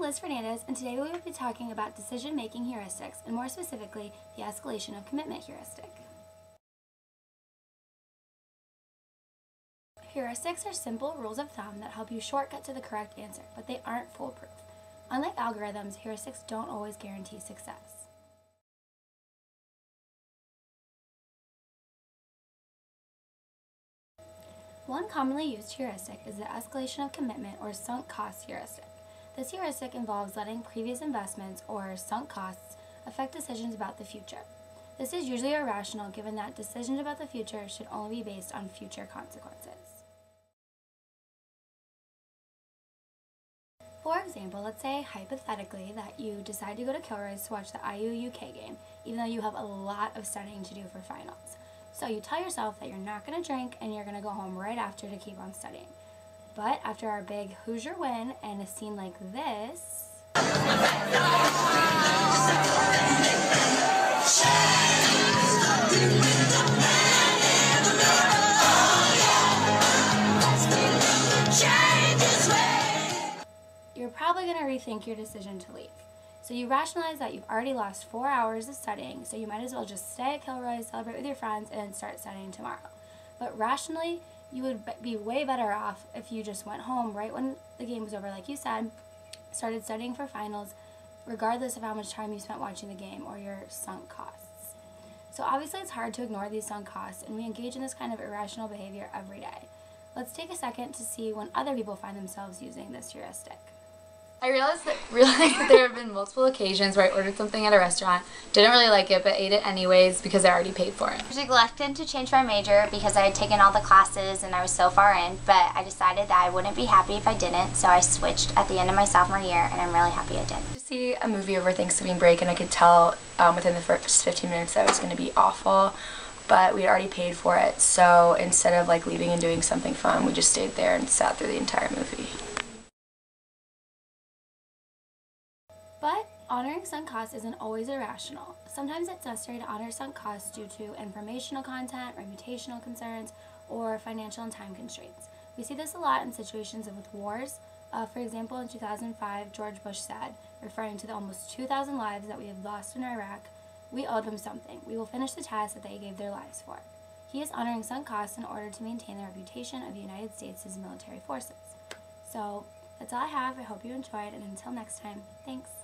Liz Fernandez, and today we will be talking about decision-making heuristics, and more specifically, the escalation of commitment heuristic. Heuristics are simple rules of thumb that help you shortcut to the correct answer, but they aren't foolproof. Unlike algorithms, heuristics don't always guarantee success. One commonly used heuristic is the escalation of commitment or sunk cost heuristic. This heuristic involves letting previous investments or sunk costs affect decisions about the future. This is usually irrational given that decisions about the future should only be based on future consequences. For example, let's say hypothetically that you decide to go to Kilroy's to watch the IU-UK game, even though you have a lot of studying to do for finals. So you tell yourself that you're not going to drink and you're going to go home right after to keep on studying. But after our big Hoosier win and a scene like this, you're probably going to rethink your decision to leave. So you rationalize that you've already lost 4 hours of studying, so you might as well just stay at Kilroy, celebrate with your friends, and then start studying tomorrow. But rationally, you would be way better off if you just went home right when the game was over, like you said, started studying for finals, regardless of how much time you spent watching the game or your sunk costs. So obviously it's hard to ignore these sunk costs, and we engage in this kind of irrational behavior every day. Let's take a second to see when other people find themselves using this heuristic. I realized that there have been multiple occasions where I ordered something at a restaurant, didn't really like it, but ate it anyways because I already paid for it. I was reluctant to change my major because I had taken all the classes and I was so far in, but I decided that I wouldn't be happy if I didn't, so I switched at the end of my sophomore year, and I'm really happy I did. To see a movie over Thanksgiving break, and I could tell within the first 15 minutes that it was going to be awful, but we had already paid for it, so instead of leaving and doing something fun, we just stayed there and sat through the entire movie. But honoring sunk costs isn't always irrational. Sometimes it's necessary to honor sunk costs due to informational content, reputational concerns, or financial and time constraints. We see this a lot in situations with wars. For example, in 2005, George Bush said, referring to the almost 2,000 lives that we have lost in Iraq, "We owed them something. We will finish the task that they gave their lives for." He is honoring sunk costs in order to maintain the reputation of the United States' military forces. So that's all I have. I hope you enjoyed, and until next time, thanks.